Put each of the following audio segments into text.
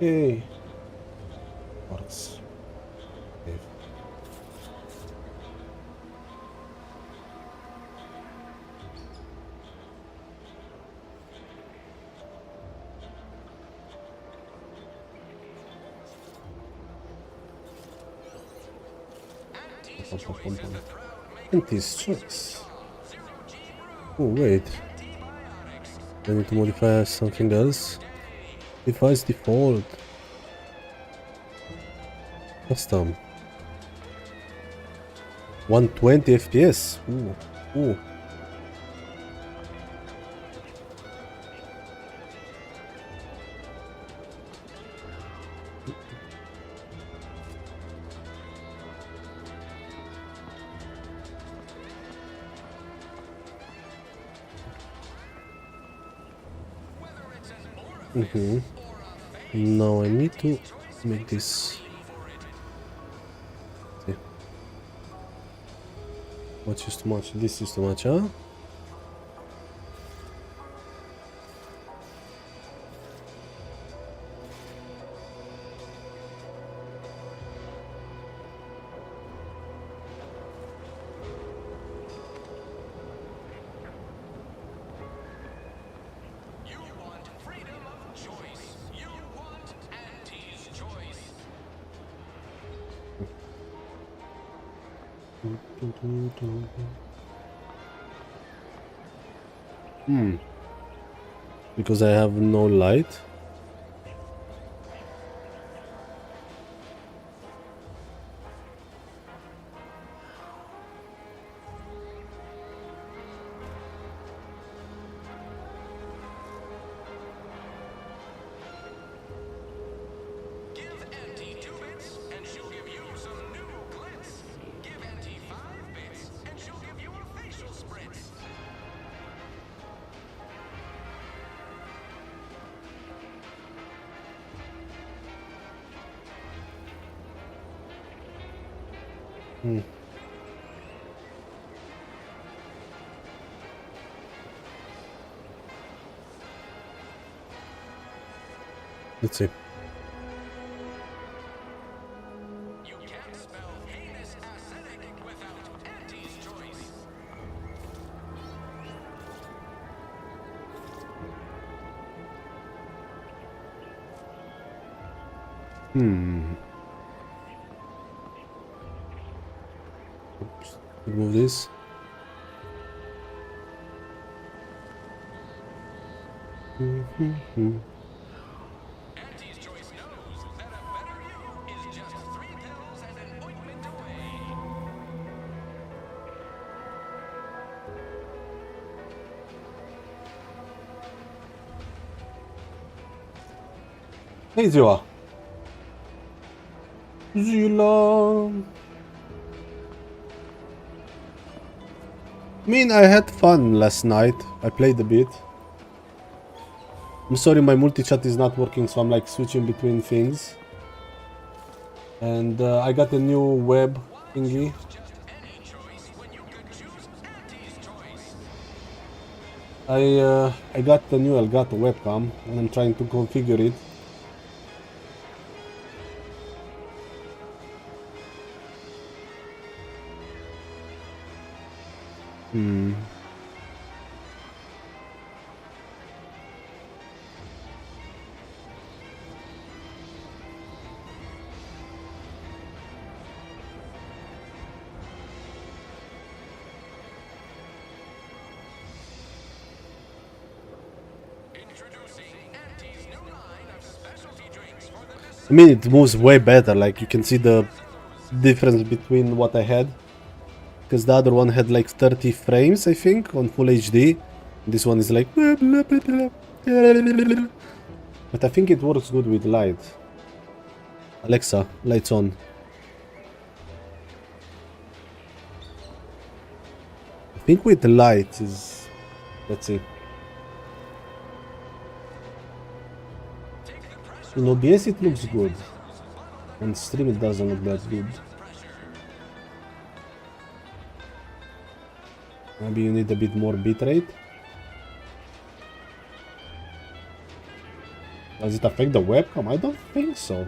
Hey, works. Okay. Pum, pum, pum, pum. And this choice. Oh, wait. I need to modify something else. Device default. Custom. 120 FPS. Ooh. Ooh. Mm-hmm. Now I need to make this. See. What is too much? This is too much, huh? Hmm. Because I have no light. Hmm. Let's see. Hmm. Oops. Remove this. Mm-hmm. Hey, Zilla. Zilla. I mean, I had fun last night. I played a bit. I'm sorry my multi-chat is not working, so I'm like switching between things. And I got a new web thingy. I got the new Elgato webcam and I'm trying to configure it. Hmm. I mean, it moves way better. Like you can see the difference between what I had, because the other one had like 30 frames, I think, on full HD. This one is like, but I think it works good with light. Alexa, lights on. I think with light is, let's see. In OBS it looks good. On stream it doesn't look that good. Maybe you need a bit more bitrate. Does it affect the webcam? I don't think so.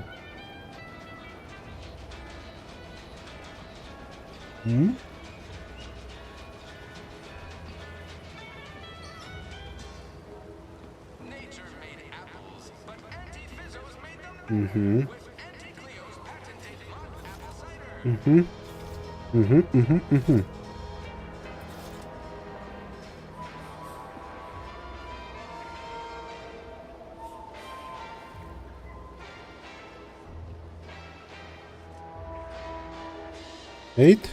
Hmm? Nature made apples, but Anti-Fizzos made them Mm-hmm. with Anti-Cleo's patented mud apple cider. Mm-hmm. Mm-hmm. Mm-hmm. Mm-hmm. Eight?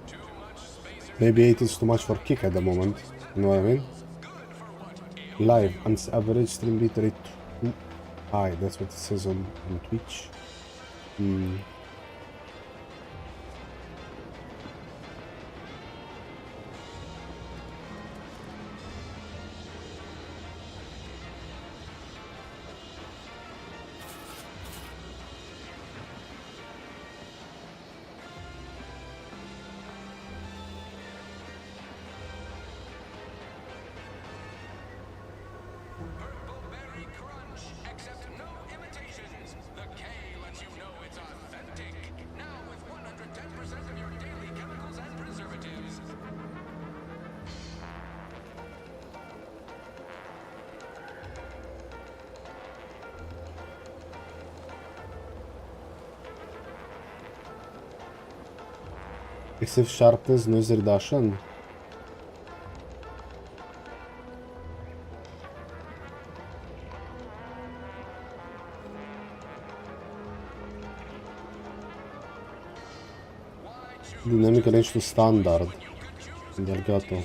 Too much spacers Maybe 8 is too much for kick at the moment. You know what I mean? good for what Live and average stream bitrate too high. That's what it says on Twitch. Hmm. Purple-berry crunch, except no imitations. The K lets you know it's authentic. Now with 110% of your daily chemicals and preservatives. Excessive sharpness, noise reduction. Dynamic range to standard. Delgato.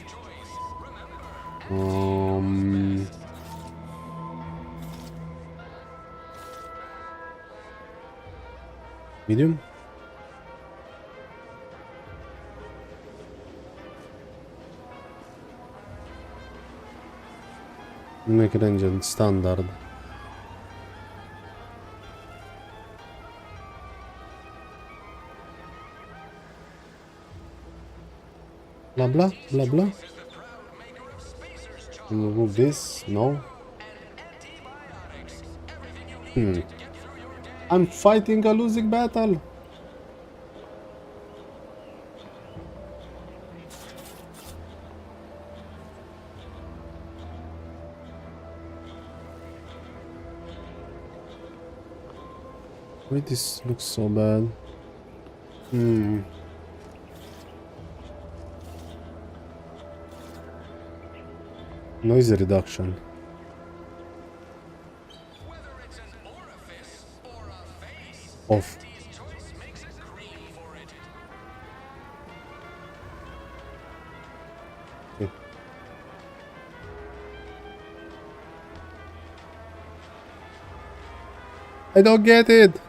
Medium? Dynamic range and standard. Blah blah blah blah. Remove this. No. I'm fighting a losing battle. Why this looks so bad? Noise reduction. Whether it's an orifice or a face, Off. Anti's choice makes a cream for it. Okay. I don't get it.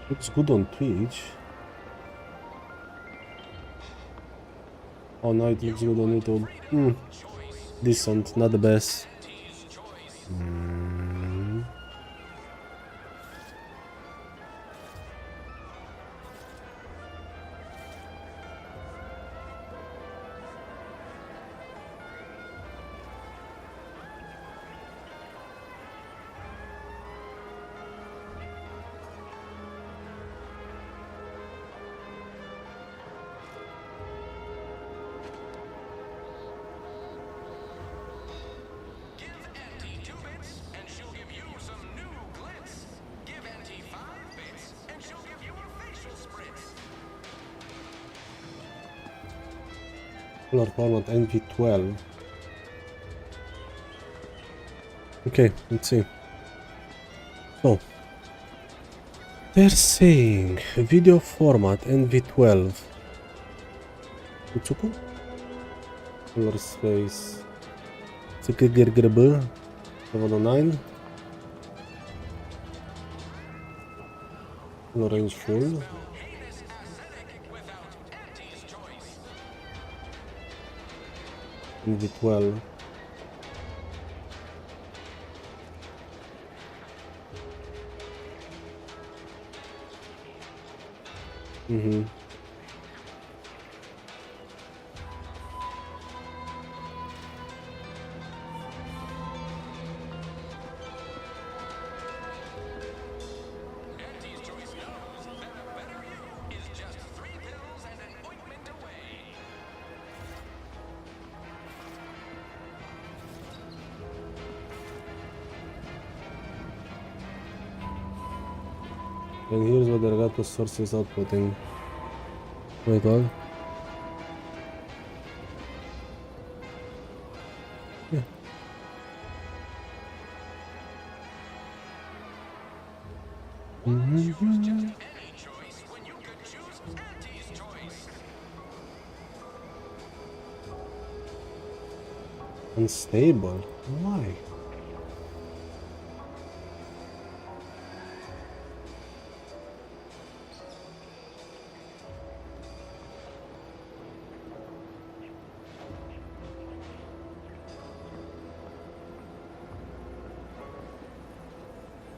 Looks good on Twitch. Oh no, it looks good on YouTube. Decent, not the best. Anti's choice. Give Anti 2 bits, and she'll give you some new glitz. Give Anti 5 bits, and she'll give you a facial spritz. Color format NV12. Okay, let's see. So they're saying video format NV12. Ucuku? Color space. CKGRGRB 709. Color range full. Heinous aesthetic without Anti's choice. Need it well. Mm-hmm. Auntie's Choice knows that a better you is just 3 pills and an ointment away. And here's what the Elgato source is outputting. Wait, what? Yeah. Choose just any choice when you could choose Auntie's Choice. Unstable? Why?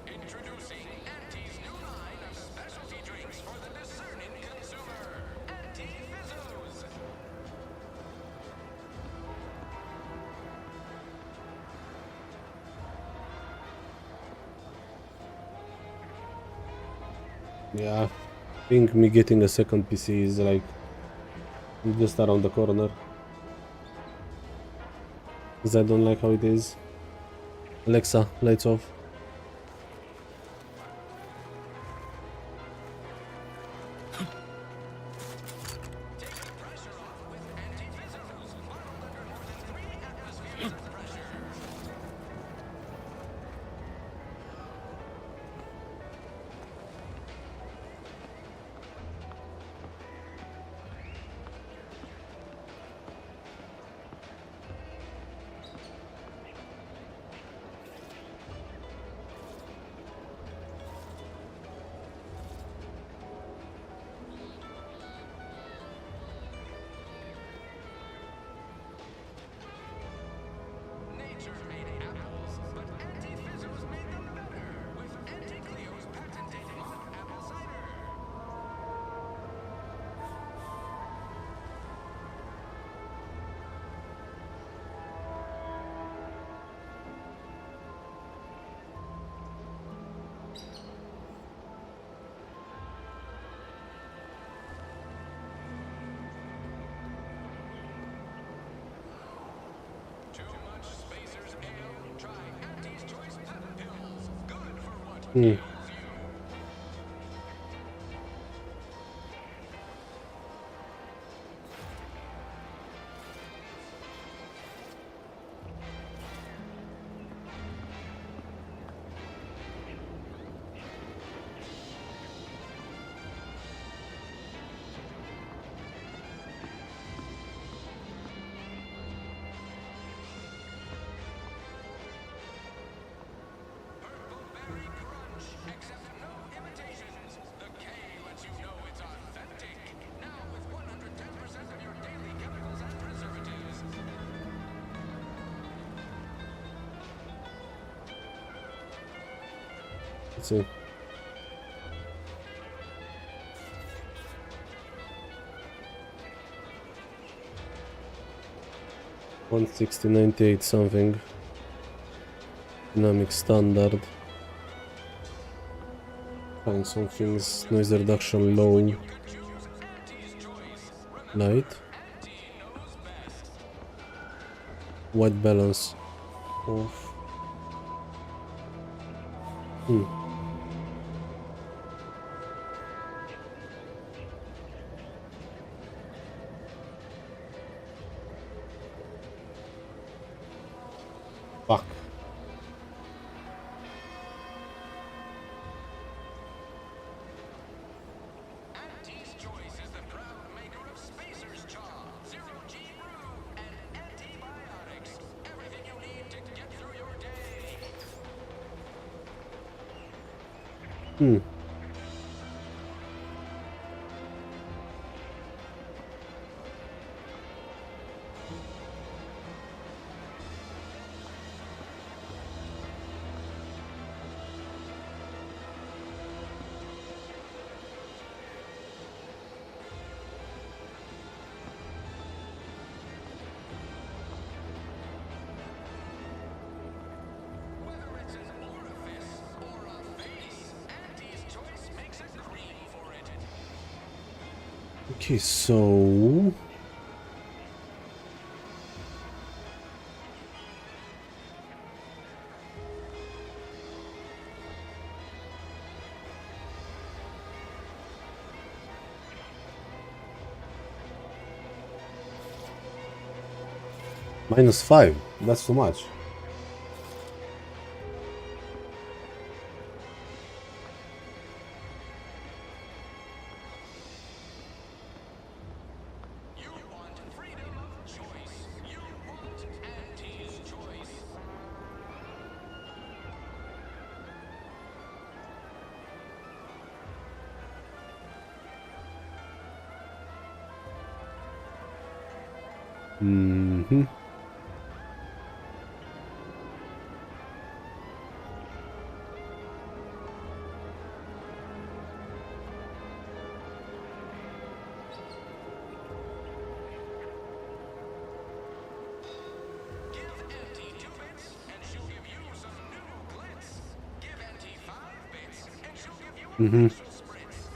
Introducing Auntie's new line of specialty drinks for the discerning consumer. Auntie Fizzo's. Yeah, I think me getting a second PC is like just around the corner. Because I don't like how it is. Alexa, lights off. Take the pressure off with Auntie Fizzo's. Bottled under more than 3 atmospheres of pressure. Nature made apples, but Auntie Fizzo's made them better with Auntie Cleo's patented monk apple cider. Too much Spacer's Ale? Try Auntie's Choice Pep Pills. Good for what ails you. Purple Berry Crunch. Accept no imitations. The K lets you know it's authentic. Now with 110% of your daily chemicals and preservatives. Let's see. $160.98 something. Dynamic standard. Find some things. Noise reduction low. Could choose Auntie's Choice. Remember, Light. Auntie knows best. White balance. Off. Fuck. Auntie's Choice is the proud maker of Spacer's Chaw, Zero G Brew, and antibiotics. Everything you need to get through your day. Okay, so -5. That's too much. You want freedom of choice. You want Auntie's choice. Mm-hmm. Give Auntie 2 bits, and she'll give you some new glitz. Give Auntie 5 bits, and she'll give you a Mm-hmm. facial spritz.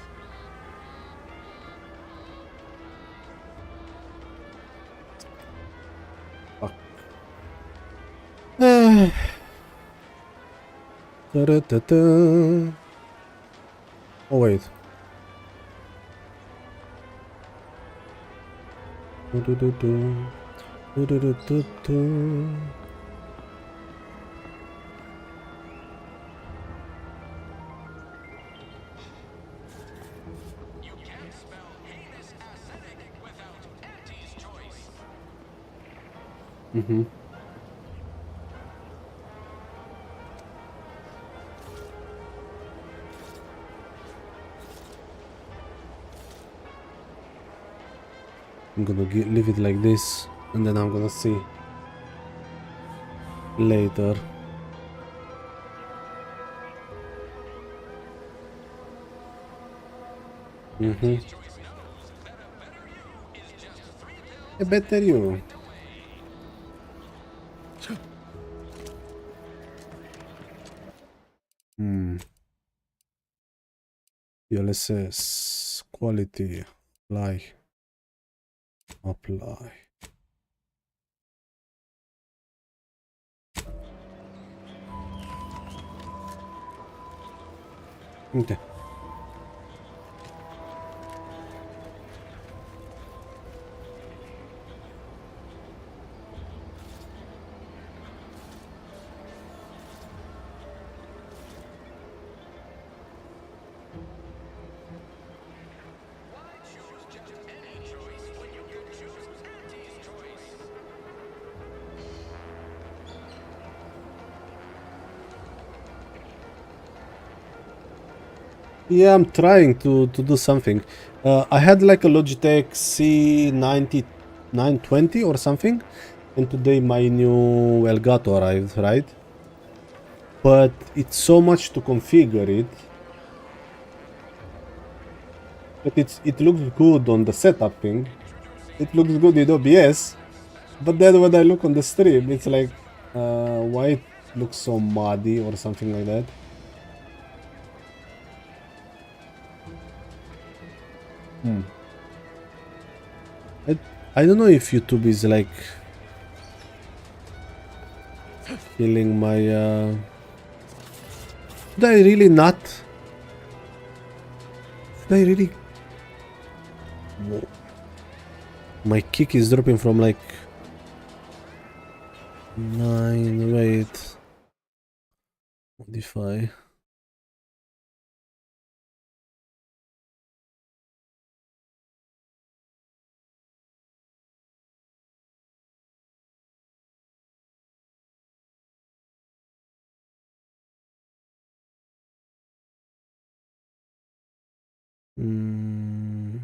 Fuck. Ah. Ta-da-ta-ta. Oh wait. Du-du-du-du. Du-du-du-du-du. You can't spell heinous acidic without Auntie's choice. Mm-hmm. I'm gonna leave it like this, and then I'm gonna see later. Mm-hmm. Auntie's choice knows that a better you is just 3 pills A better and you. tucked away. Hmm. DLSS quality apply. Okay. Why choose just any choice when you can choose Auntie's choice? Yeah, I'm trying to do something. I had like a Logitech C920 or something, and today my new Elgato arrived, right? But it's so much to configure it. But it looks good on the setup thing. It looks good with OBS. But then when I look on the stream, it's like, why it looks so muddy or something like that. Hmm. I, I don't know if YouTube is like killing my. Should I really not? Should I really? Whoa. My kick is dropping from like 9. Wait. Modify. Mm.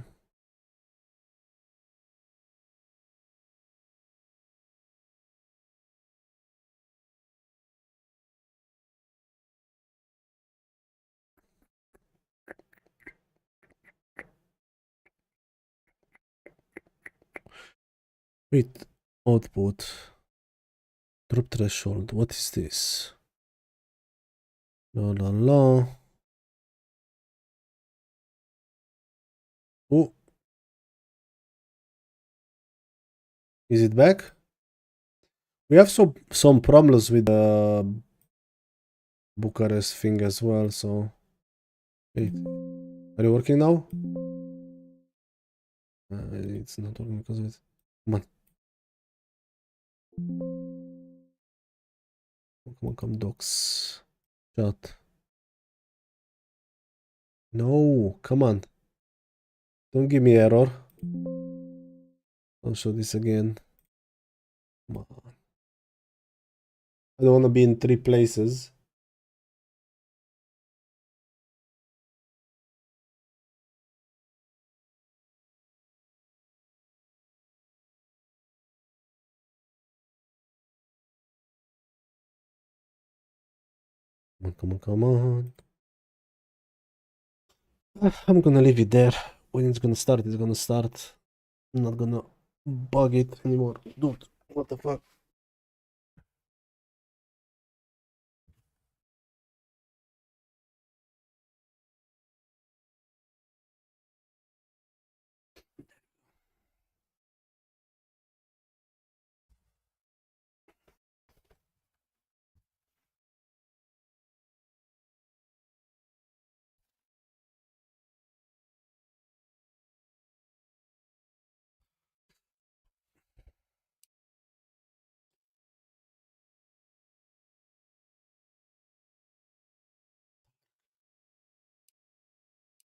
Wait. Output. Drop threshold. What is this? La la la. Oh. Is it back? We have some problems with the Bucharest thing as well, so... Wait. Are you working now? It's not working because of it. Come on. Come, docs. Chat. No, come on. Don't give me error. Don't show this again. Come on. I don't want to be in 3 places. Come on. I'm gonna leave it there. When it's gonna start, it's gonna start. I'm not gonna bug it anymore. Dude, what the fuck?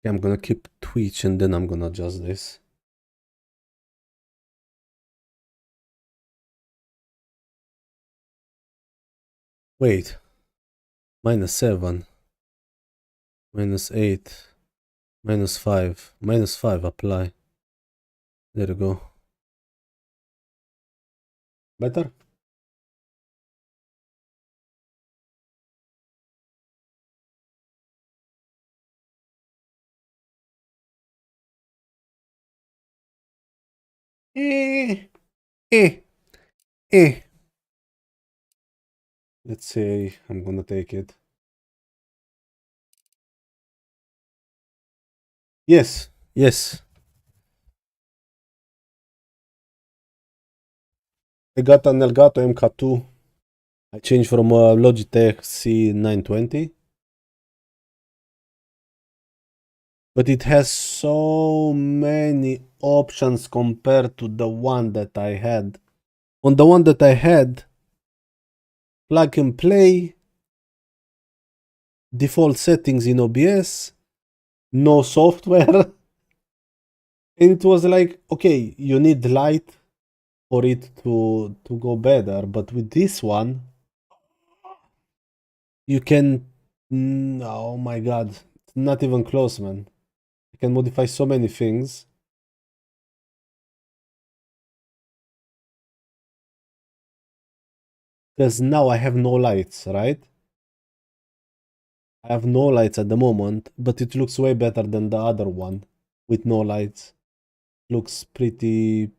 I'm gonna keep Twitch and then I'm gonna adjust this. Wait. -7. -8. -5. -5 apply. There you go. Better? Eh. Let's say I'm gonna take it. Yes. I got an Elgato MK2. I changed from a Logitech C920. But it has so many options compared to the one that I had. On the one that I had, plug and play, default settings in OBS, no software. And it was like, okay, you need light for it to go better. But with this one, you can... oh my god, it's not even close, man. You can modify so many things. Because now I have no lights, right? I have no lights at the moment, but it looks way better than the other one with no lights. Looks pretty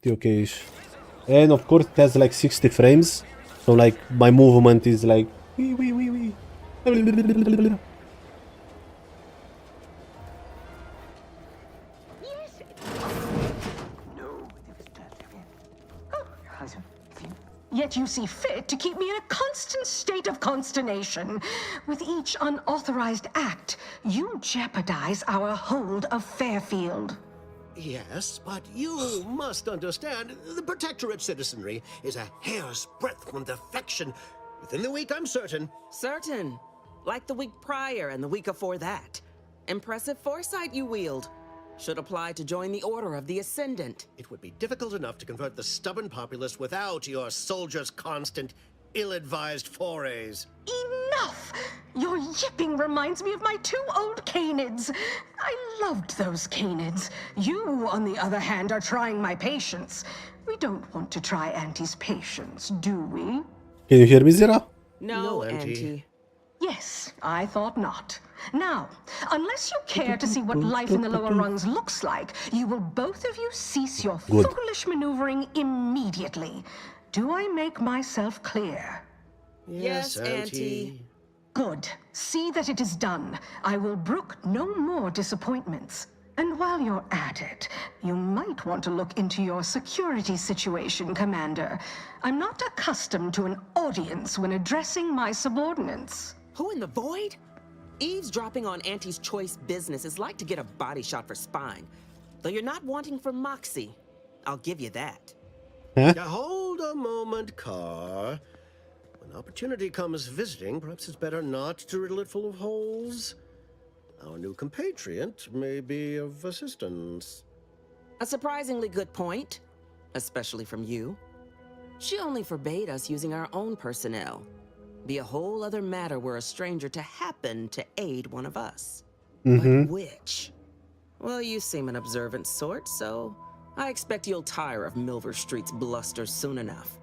okay-ish. And of course it has like 60 frames, so like my movement is like wee. Yet you see fit to keep me in a constant state of consternation. With each unauthorized act, you jeopardize our hold of Fairfield. Yes, but you must understand, the Protectorate citizenry is a hair's breadth from defection. Within the week, I'm certain. Certain. Like the week prior and the week before that. Impressive foresight you wield. Should apply to join the Order of the Ascendant. It would be difficult enough to convert the stubborn populace without your soldiers' constant, ill-advised forays. Enough! Your yipping reminds me of my 2 old canids. I loved those canids. You, on the other hand, are trying my patience. We don't want to try Auntie's patience, do we? Can you hear me, Zira? No, Auntie. Auntie. Yes, I thought not. Now, unless you care to see what life in the lower rungs looks like, you will both of you cease your foolish maneuvering immediately. Do I make myself clear? Yes, Auntie. Good. See that it is done. I will brook no more disappointments. And while you're at it, you might want to look into your security situation, Commander. I'm not accustomed to an audience when addressing my subordinates. Who in the void? Eavesdropping on Auntie's choice business is like to get a body shot for spine. Though you're not wanting for moxie. I'll give you that. Now, hold a moment, Carr. When opportunity comes visiting, perhaps it's better not to riddle it full of holes. Our new compatriot may be of assistance. A surprisingly good point, especially from you. She only forbade us using our own personnel. Be a whole other matter were a stranger to happen to aid one of us. But which? Well, you seem an observant sort, so I expect you'll tire of Milver Street's bluster soon enough.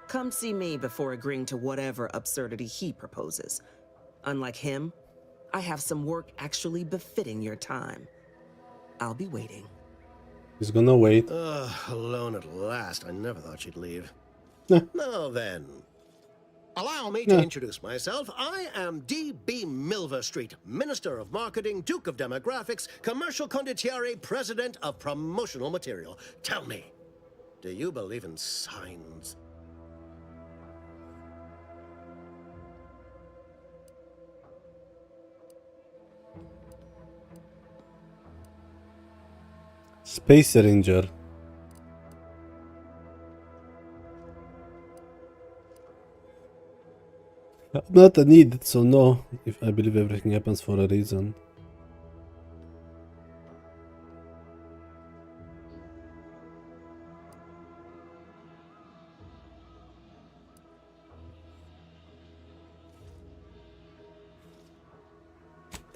Come see me before agreeing to whatever absurdity he proposes. Unlike him, I have some work actually befitting your time. I'll be waiting. He's gonna wait. Alone at last. I never thought she'd leave. Now then, allow me to introduce myself. I am D.B. Milver Street, Minister of Marketing, Duke of Demographics, Commercial Condottiere, President of Promotional Material. Tell me, do you believe in signs? Space Ranger. I'm not a need, so no. If I believe everything happens for a reason.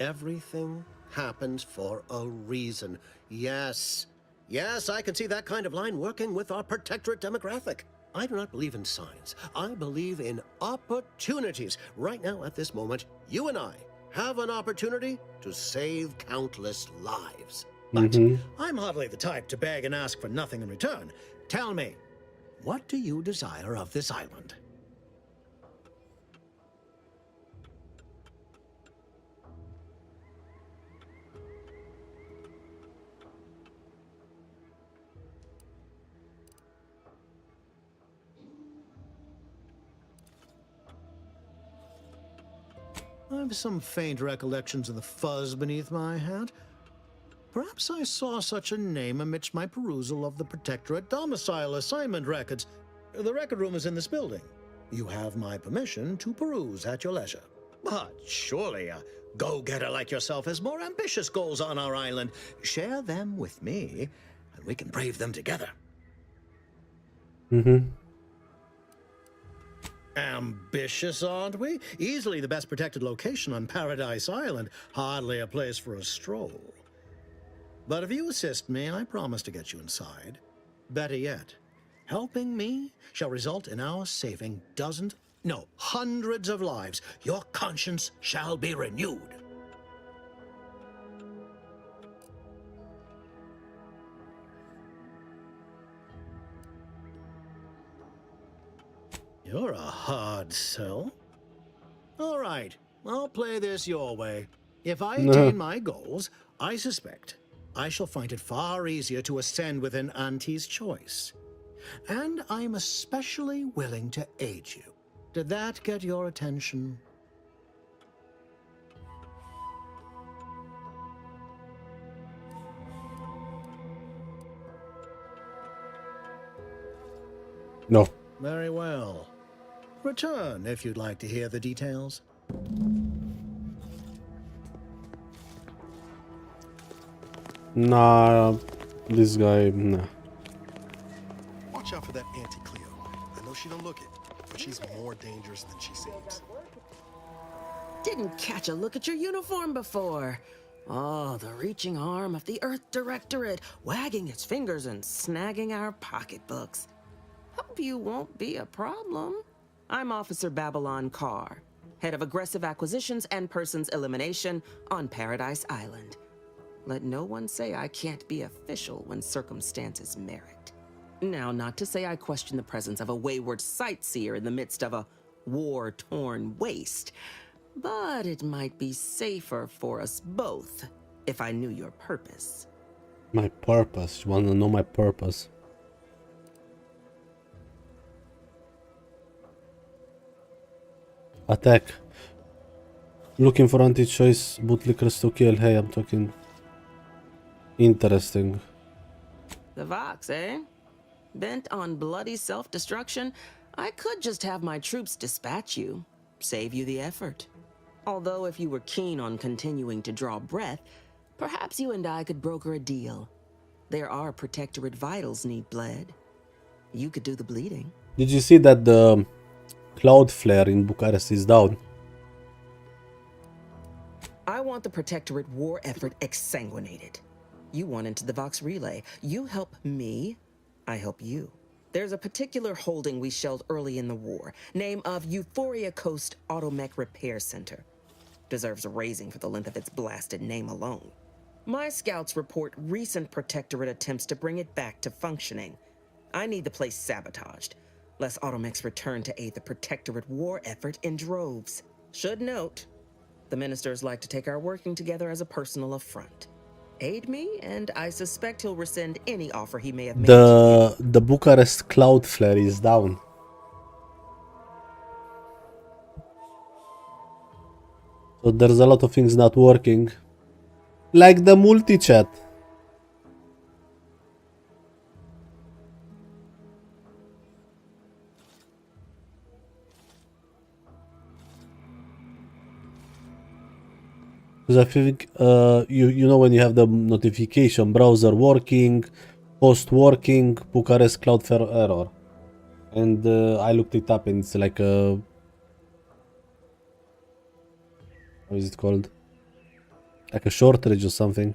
Everything happens for a reason. Yes. Yes, I can see that kind of line working with our protectorate demographic. I do not believe in signs. I believe in opportunities. Right now, at this moment, you and I have an opportunity to save countless lives. But I'm hardly the type to beg and ask for nothing in return. Tell me, what do you desire of this island? I've some faint recollections of the fuzz beneath my hat. Perhaps I saw such a name amidst my perusal of the Protectorate domicile assignment records. The record room is in this building. You have my permission to peruse at your leisure. But surely a go-getter like yourself has more ambitious goals on our island. Share them with me, and we can brave them together. Ambitious, aren't we? Easily the best protected location on Paradise Island. Hardly a place for a stroll. But if you assist me, I promise to get you inside. Better yet, helping me shall result in our saving dozens, no, hundreds of lives. Your conscience shall be renewed. You're a hard sell. All right, I'll play this your way. If I attain my goals, I suspect I shall find it far easier to ascend within Auntie's choice. And I'm especially willing to aid you. Did that get your attention? No. Very well. Return if you'd like to hear the details. Nah, this guy, nah. Watch out for that Auntie Cleo. I know she don't look it, but she's more dangerous than she seems. Didn't catch a look at your uniform before. Oh, the reaching arm of the Earth Directorate, wagging its fingers and snagging our pocketbooks. Hope you won't be a problem. I'm Officer Babylon Carr, head of aggressive acquisitions and persons elimination on Paradise Island. Let no one say I can't be official when circumstances merit. Now, not to say I question the presence of a wayward sightseer in the midst of a war-torn waste, but it might be safer for us both if I knew your purpose. My purpose. You wanna know my purpose? Attack. Looking for anti-choice bootlickers to kill. Hey, I'm talking. Interesting. The Vox, eh? Bent on bloody self-destruction, I could just have my troops dispatch you, save you the effort. Although if you were keen on continuing to draw breath, perhaps you and I could broker a deal. There are Protectorate vitals need bled. You could do the bleeding. Did you see that the cloud flare in Bucharest is down? I want the Protectorate war effort exsanguinated. You want into the Vox relay. You help me, I help you. There's a particular holding we shelled early in the war, name of Euphoria Coast Automech Repair Center. Deserves a raising for the length of its blasted name alone. My scouts report recent Protectorate attempts to bring it back to functioning. I need the place sabotaged, lest Automechs return to aid the Protectorate war effort in droves. Should note, the ministers like to take our working together as a personal affront. Aid me, and I suspect he'll rescind any offer he may have made to you. The Bucharest cloud flare is down. So there's a lot of things not working. Like the multi-chat. Because I think you know when you have the notification browser working, host working, Bucharest Cloudflare error, and I looked it up and it's like a how is it called? Like a shortage or something.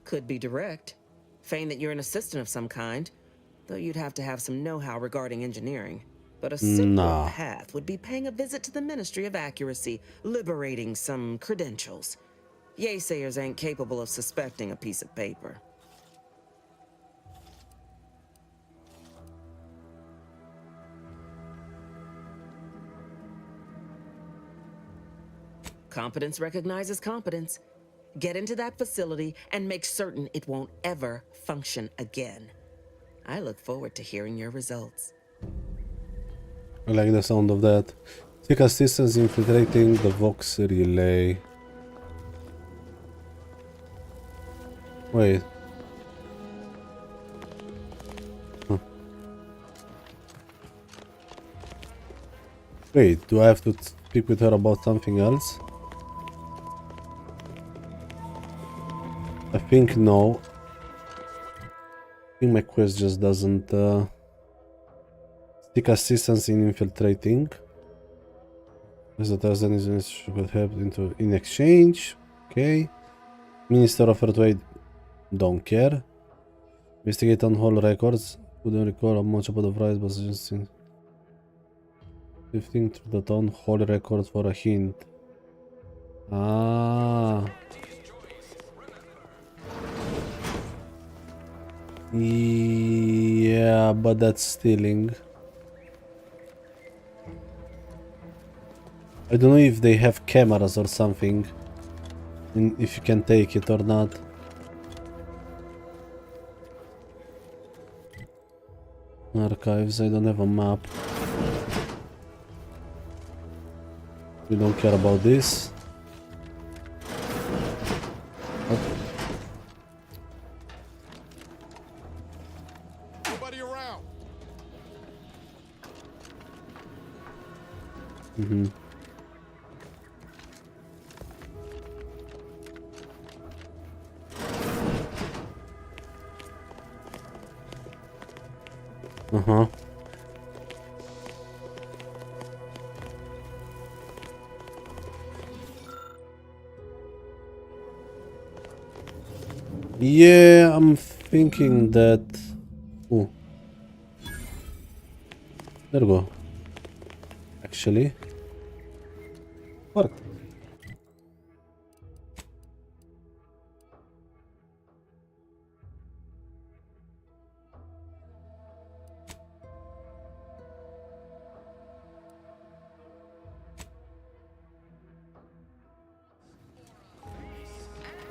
Could be direct. Feign that you're an assistant of some kind, though you'd have to have some know-how regarding engineering. But a simpler Nah. path would be paying a visit to the Ministry of Accuracy, liberating some credentials. Yaysayers ain't capable of suspecting a piece of paper. Competence recognizes competence. Get into that facility and make certain it won't ever function again. I look forward to hearing your results. I like the sound of that. Seek assistance infiltrating the Vox relay. Wait. Huh. Wait, do I have to speak with her about something else? I think no. I think my quest just doesn't seek assistance in infiltrating. As the Tarzan should help in exchange. Okay. Minister offered to aid. Don't care. Investigate on hall records. Couldn't recall much about the price, but just 15 to the town hall records for a hint. Ah. Yeah, but that's stealing. I don't know if they have cameras or something, and if you can take it or not. Archives, I don't have a map. We don't care about this. Nobody around. Mm-hmm. Uh-huh. Yeah, I'm thinking that... Oh. There we go. Actually. Worked.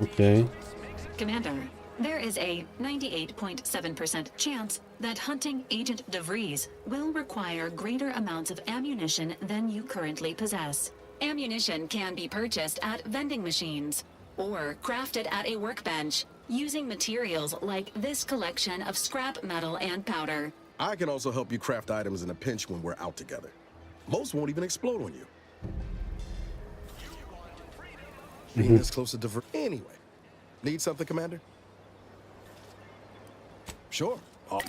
Okay. Commander, there is a 98.7% chance that hunting Agent DeVries will require greater amounts of ammunition than you currently possess. Ammunition can be purchased at vending machines or crafted at a workbench using materials like this collection of scrap metal and powder. I can also help you craft items in a pinch when we're out together. Most won't even explode on you. Being this close to diver. Anyway, need something, Commander? Sure. Oh,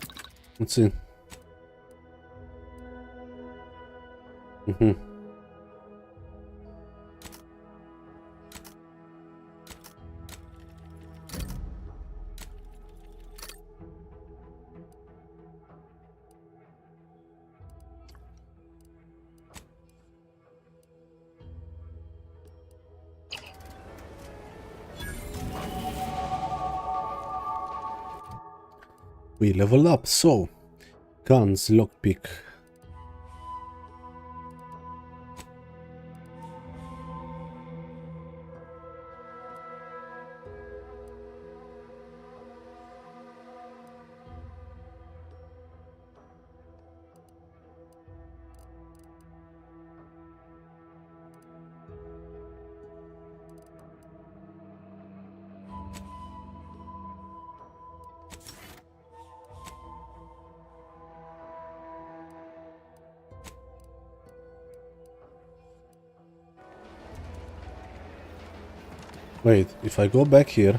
Let's see. We leveled up, so guns, lockpick. Wait, if I go back here,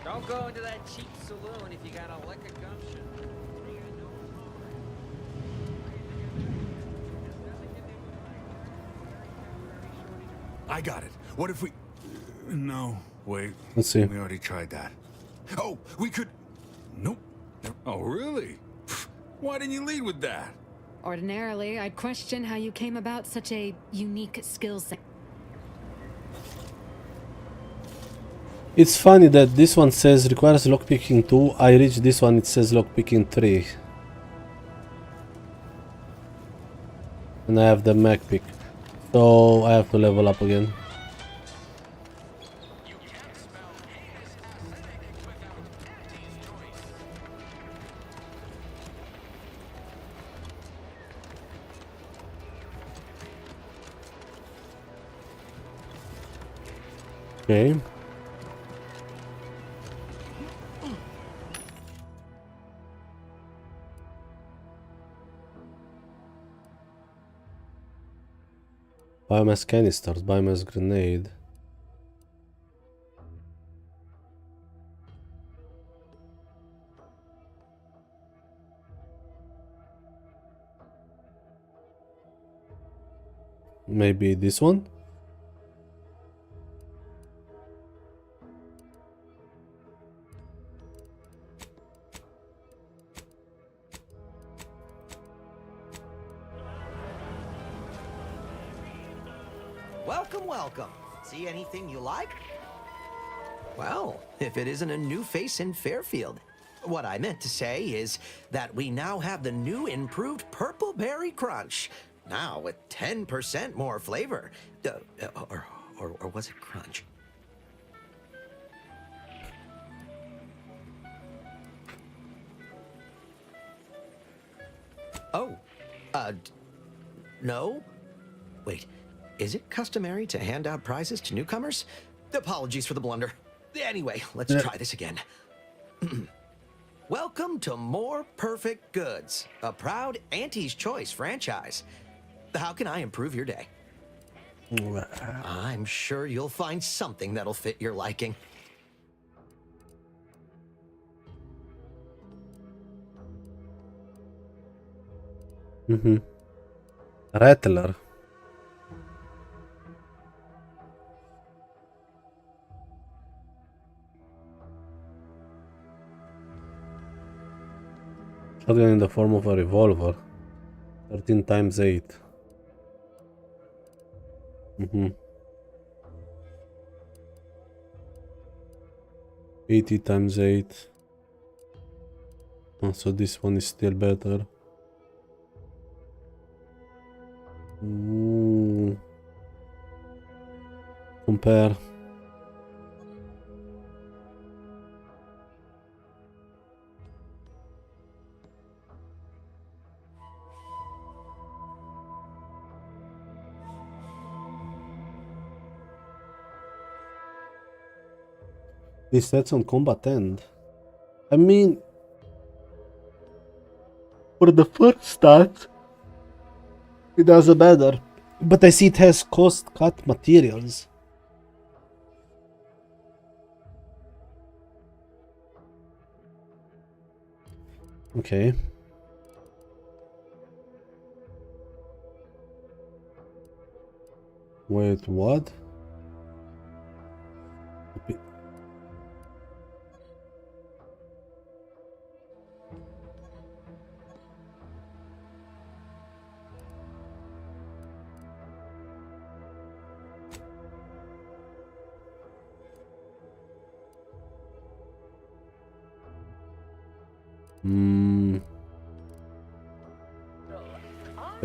Don't go into that cheap saloon if you got a lick of gumption. I got it. What if we... No, wait. let's see. We already tried that. Oh, we could... Nope. Oh, really? Why didn't you lead with that? Ordinarily, I'd question how you came about such a unique skill set. It's funny that this one says requires lockpicking 2. I reach this one, it says lockpicking 3. And I have the Mac pick. So I have to level up again. You can't spell heinous acidic without Auntie's choice. Okay. Biomass canisters, biomass grenade. Maybe this one? Welcome, welcome. See anything you like? Well, if it isn't a new face in Fairfield. What I meant to say is that we now have the new improved Purple Berry Crunch. Now with 10% more flavor. Or was it crunch? Oh, no? Wait, is it customary to hand out prizes to newcomers? Apologies for the blunder. Anyway, let's try this again. Welcome to More Perfect Goods, a proud Auntie's Choice franchise. How can I improve your day? I'm sure you'll find something that'll fit your liking. Rattler. Shotgun in the form of a revolver. 13 times 8. 80 times 8. Oh, so this one is still better. compare. These stats on combat end. I mean, for the first stat, it doesn't matter. But I see it has cost cut materials. Okay. Wait, what?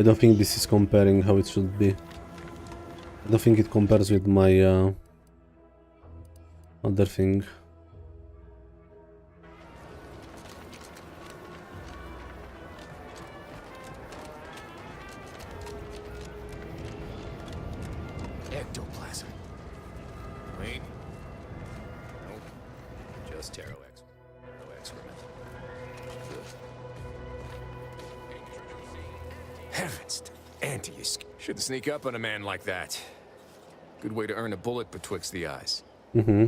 I don't think this is comparing how it should be. I don't think it compares with my other thing. Ectoplasm. Wait. Nope. Just Taro excrement. Heavens, anti-escape. Shouldn't sneak up on a man like that. Good way to earn a bullet betwixt the eyes. Mm-hmm.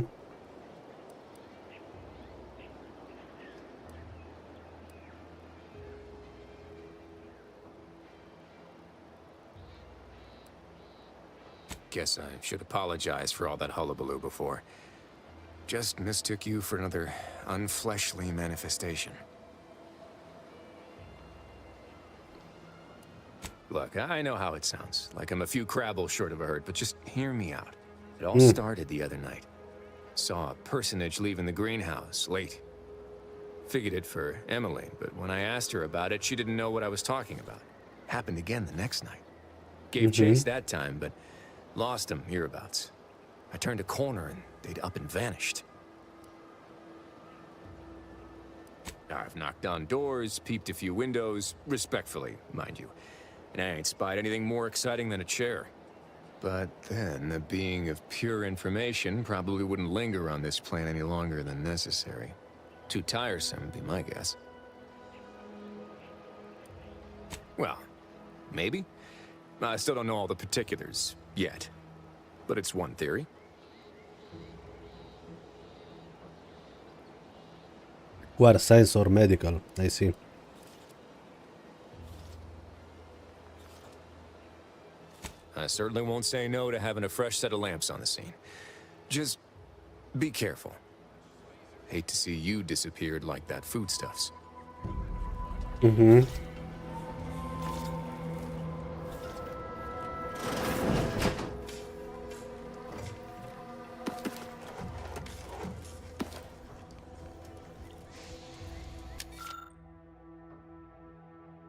Guess I should apologize for all that hullabaloo before. Just mistook you for another unfleshly manifestation. Look, I know how it sounds, like I'm a few crabbles short of a hurt, but just hear me out. It all started the other night. Saw a personage leaving the greenhouse, late. Figured it for Emmeline, but when I asked her about it, she didn't know what I was talking about. Happened again the next night. Gave chase that time, but lost them hereabouts. I turned a corner and they'd up and vanished. I've knocked on doors, peeped a few windows, respectfully, mind you. And I ain't spied anything more exciting than a chair. But then, a being of pure information probably wouldn't linger on this plane any longer than necessary. Too tiresome, would be my guess. Well, maybe. I still don't know all the particulars, yet. But it's one theory. What, science or medical? I see. I certainly won't say no to having a fresh set of lamps on the scene. Just be careful. Hate to see you disappeared like that foodstuffs. Mm-hmm.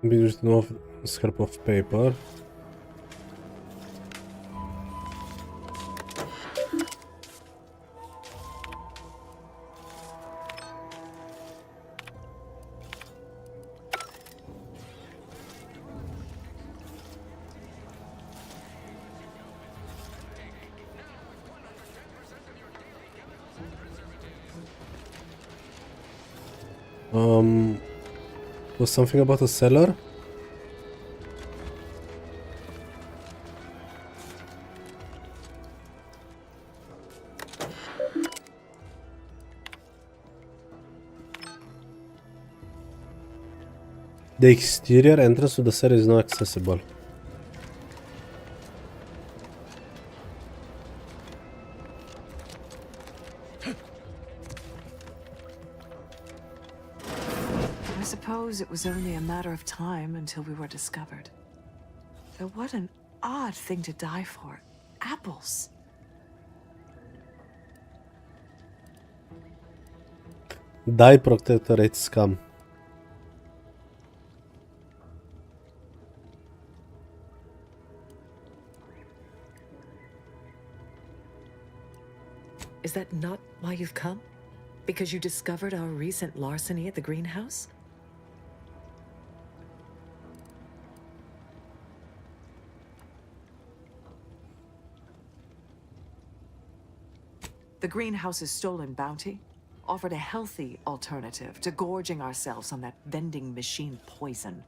Just no scrap of paper. Was something about a cellar? The exterior entrance to the cellar is not accessible. I suppose it was only a matter of time until we were discovered. Though what an odd thing to die for. Apples. Die Protectorate scum. Is that not why you've come? Because you discovered our recent larceny at the greenhouse? The greenhouse's stolen bounty offered a healthy alternative to gorging ourselves on that vending machine poison.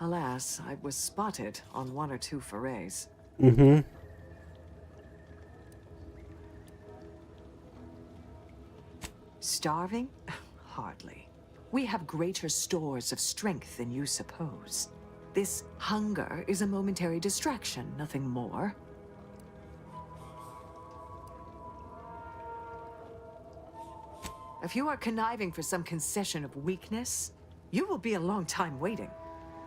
Alas, I was spotted on 1 or 2 forays. Mm-hmm. Starving? Hardly. We have greater stores of strength than you suppose. This hunger is a momentary distraction, nothing more. If you are conniving for some concession of weakness, you will be a long time waiting.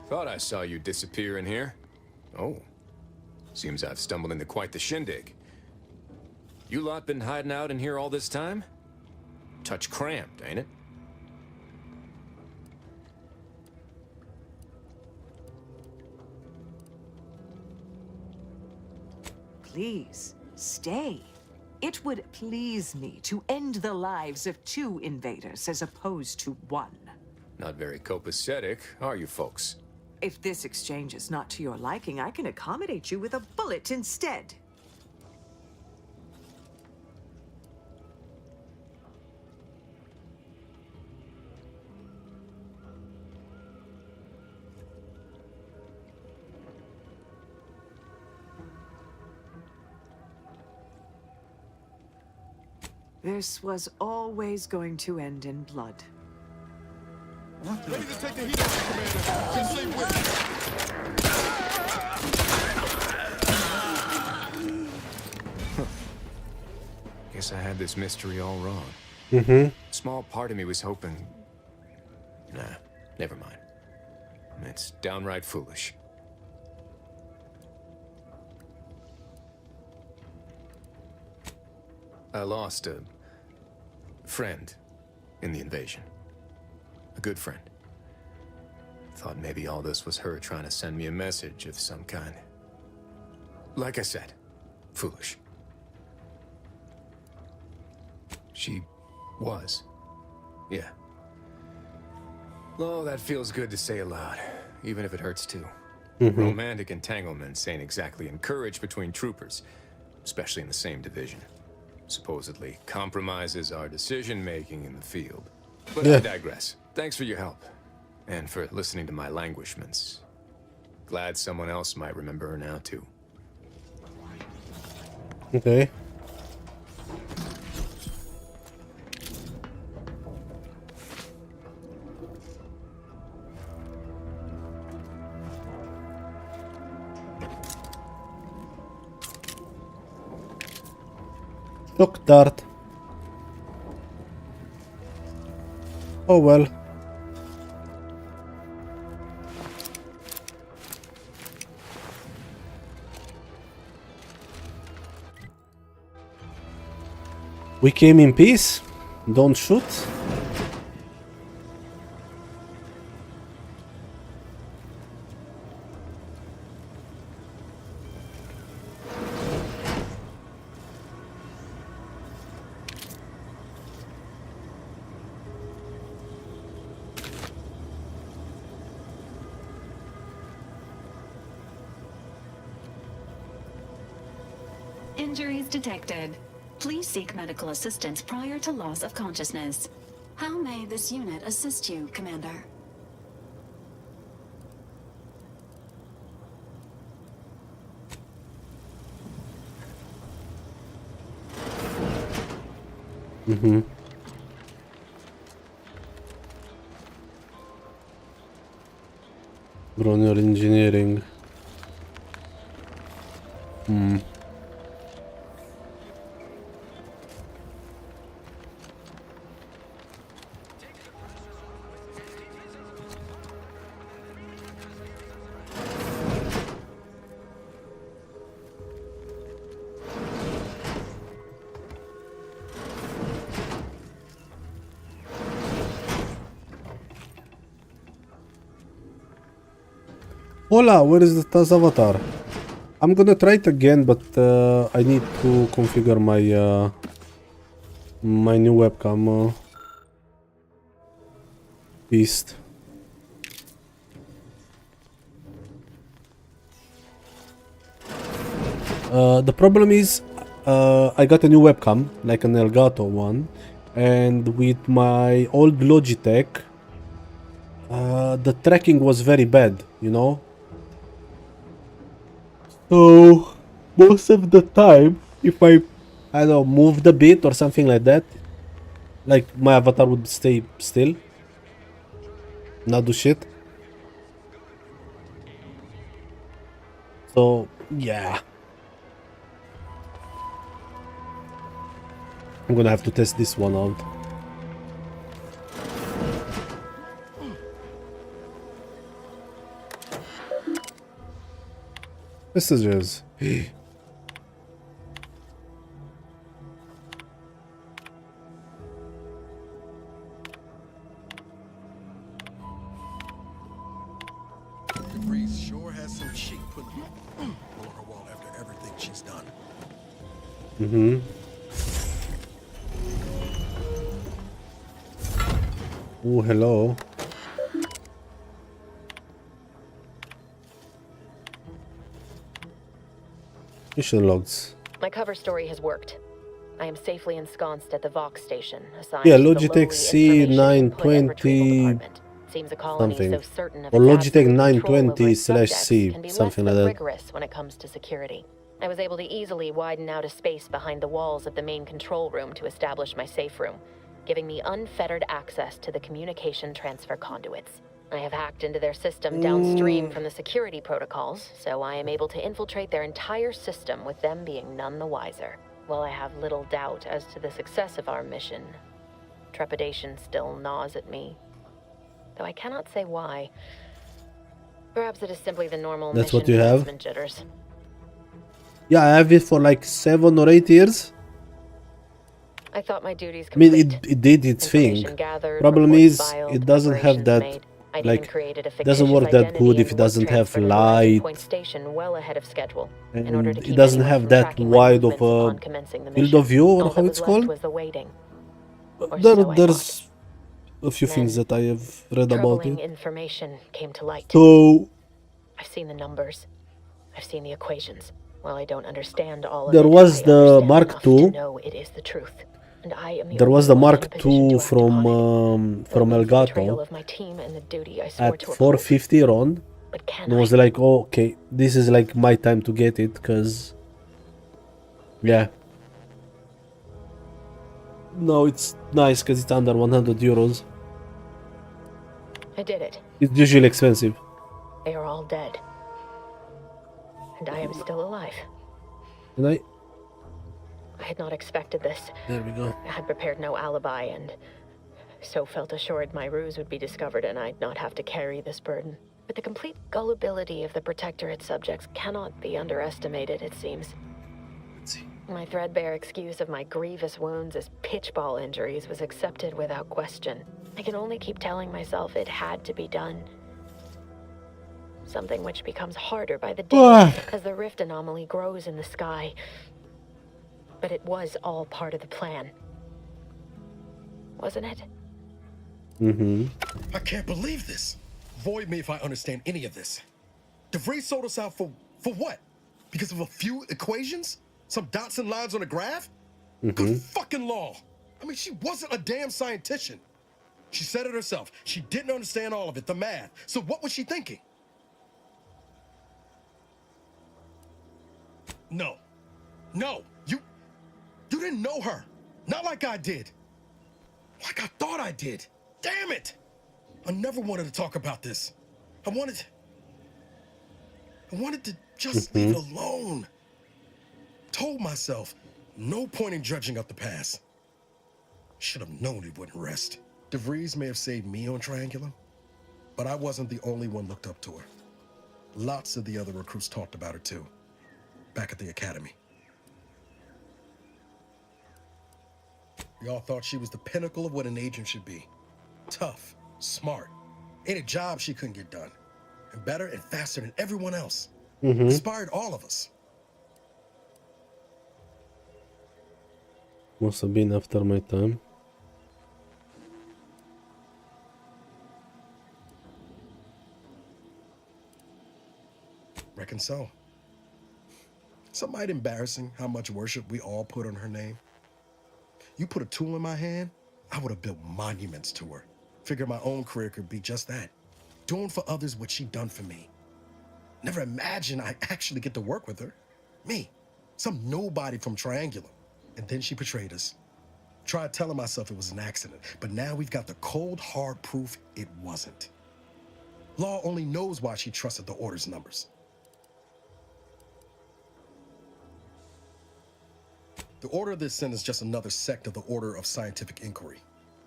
Thought I saw you disappear in here. Oh. Seems I've stumbled into quite the shindig. You lot been hiding out in here all this time? Touch cramped, ain't it? Please, stay. It would please me to end the lives of 2 invaders as opposed to 1. Not very copacetic, are you folks? If this exchange is not to your liking, I can accommodate you with a bullet instead. This was always going to end in blood. Ready to take the heat off, Commander. Just stay with me. Guess I had this mystery all wrong. Mm-hmm. Small part of me was hoping... Nah, never mind. It's downright foolish. I lost a friend in the invasion. A good friend. Thought maybe all this was her trying to send me a message of some kind. Like I said, foolish. She was. Yeah. Oh, that feels good to say aloud, even if it hurts too. Romantic entanglements ain't exactly encouraged between troopers, especially in the same division. Supposedly compromises our decision-making in the field. But I digress. Thanks for your help. And for listening to my languishments. Glad someone else might remember her now, too. Okay. Shock dart. Oh well. We came in peace. Don't shoot. Injuries detected. Please seek medical assistance prior to loss of consciousness. How may this unit assist you, Commander? Bronier engineering. Hola, where is the Taz avatar? I'm gonna try it again, but I need to configure my My new webcam. Beast. The problem is, I got a new webcam, like an Elgato one, and with my old Logitech, the tracking was very bad, you know? So, most of the time, if I don't know, moved a bit or something like that, like my avatar would stay still, not do shit. So, yeah. I'm gonna have to test this one out. Messages. Reese sure has some cheek putting on her wall after everything she's done. Mm-hmm. Oh, hello. Mission logs. My cover story has worked. I am safely ensconced at the Vox station, assigned Yeah, to the Logitech lowly information input and retrieval C920 department. Seems a colony something. so certain of Or its Logitech absolute control over its 920/C, subjects can be something less like than that. rigorous when it comes to security. I was able to easily widen out a space behind the walls of the main control room to establish my safe room, giving me unfettered access to the communication transfer conduits. I have hacked into their system downstream from the security protocols, so I am able to infiltrate their entire system with them being none the wiser. While I have little doubt as to the success of our mission, trepidation still gnaws at me, though I cannot say why. Perhaps it is simply the normal That's mission what you have? commencement jitters. Yeah, I have it for like 7 or 8 years. I thought my duties I mean, complete. it did its thing. Information gathered, Problem reports is, filed, it doesn't have that, preparations made. I'd like, even created a it doesn't fictitious work that identity good if and it work doesn't have transfer to the Rising light, Point station well ahead of schedule, in and order to it keep doesn't anyone have from that tracking my wide of movements a upon commencing the field mission. of view, or All how that it's was called. left was the waiting. Or There, so I there's thought. a few things Then, that I have read about troubling it. information came to light. So, I've seen the numbers. I've seen the equations. While I don't understand all of there it, was I the understand Mark enough to II. know it is the truth. And I am the There only was the one in Mark a position II to act upon it. from The betrayal Elgato of my team and the duty I swore at to uphold. 450 RON. But can And I was like, oh, okay, this is like my time to get it, because, yeah. No, it's nice because it's under 100 euros. I did it. It's usually expensive. They are all dead. And I am still alive. And I had not expected this. there we go. I had prepared no alibi and so felt assured my ruse would be discovered and I'd not have to carry this burden. But the complete gullibility of the Protectorate subjects cannot be underestimated, it seems. My threadbare excuse of my grievous wounds as pitchball injuries was accepted without question. I can only keep telling myself it had to be done. Something which becomes harder by the day as the rift anomaly grows in the sky. But it was all part of the plan. Wasn't it? Mm-hmm. I can't believe this. Void me if I understand any of this. DeVries sold us out for what? Because of a few equations? Some dots and lines on a graph? Good fucking law. I mean, she wasn't a damn scientist. She said it herself. She didn't understand all of it, the math. So what was she thinking? No. No. You didn't know her. Not like I did. Like I thought I did. Damn it! I never wanted to talk about this. I wanted to just leave it alone. Told myself, no point in dredging up the past. Should have known it wouldn't rest. DeVries may have saved me on Triangulum, but I wasn't the only one looked up to her. Lots of the other recruits talked about her too, back at the academy. We all thought she was the pinnacle of what an agent should be. Tough, smart, ain't a job she couldn't get done. And better and faster than everyone else. Inspired all of us. Must have been after my time. Reckon so. Some might embarrassing how much worship we all put on her name. You put a tool in my hand, I would have built monuments to her. Figured my own career could be just that. Doing for others what she done for me. Never imagined I'd actually get to work with her. Me, some nobody from Triangular. And then she betrayed us. Tried telling myself it was an accident, but now we've got the cold, hard proof it wasn't. Law only knows why she trusted the Order's numbers. The Order of the Ascent is just another sect of the Order of Scientific Inquiry.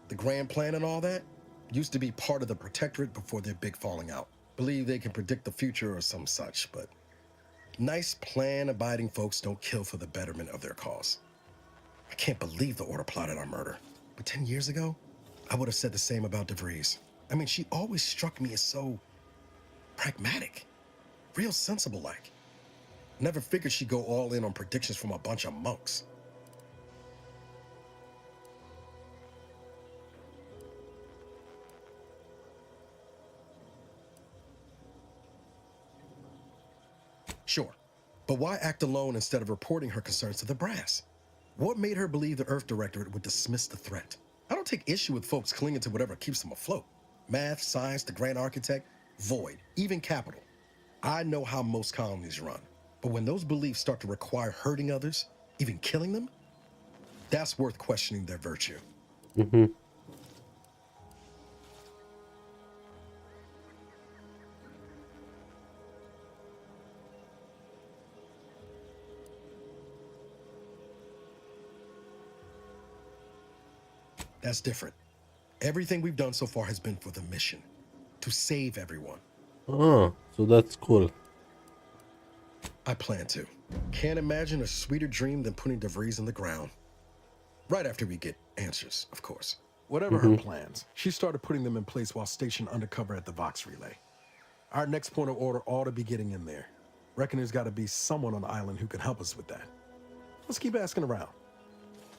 The Grand Plan and all that used to be part of the Protectorate before their big falling out. Believe they can predict the future or some such, but nice plan-abiding folks don't kill for the betterment of their cause. I can't believe the Order plotted our murder. But 10 years ago, I would have said the same about DeVries. I mean, she always struck me as so pragmatic, real sensible-like. Never figured she'd go all in on predictions from a bunch of monks. Sure, but why act alone instead of reporting her concerns to the brass? What made her believe the Earth Directorate would dismiss the threat? I don't take issue with folks clinging to whatever keeps them afloat. Math, science, the Grand Architect, Void, even Capital. I know how most colonies run, but when those beliefs start to require hurting others, even killing them, that's worth questioning their virtue. Mm-hmm. That's different. Everything we've done so far has been for the mission, to save everyone. Ah, so that's cool. I plan to. Can't imagine a sweeter dream than putting DeVries in the ground. Right after we get answers, of course. Whatever her plans, she started putting them in place while stationed undercover at the Vox Relay. Our next point of order ought to be getting in there. Reckon there's got to be someone on the island who can help us with that. Let's keep asking around.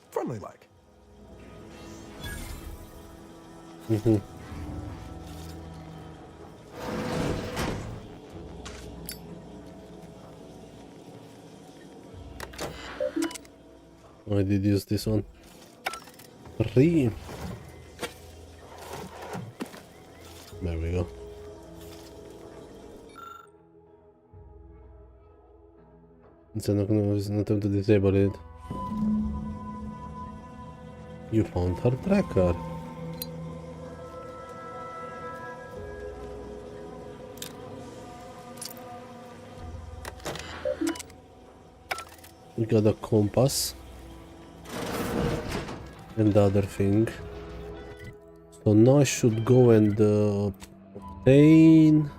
Friendly like. Mm-hmm. I did use this one. 3. There we go. It's an attempt to disable it. You found her tracker. We got a compass and the other thing. So now I should go and obtain.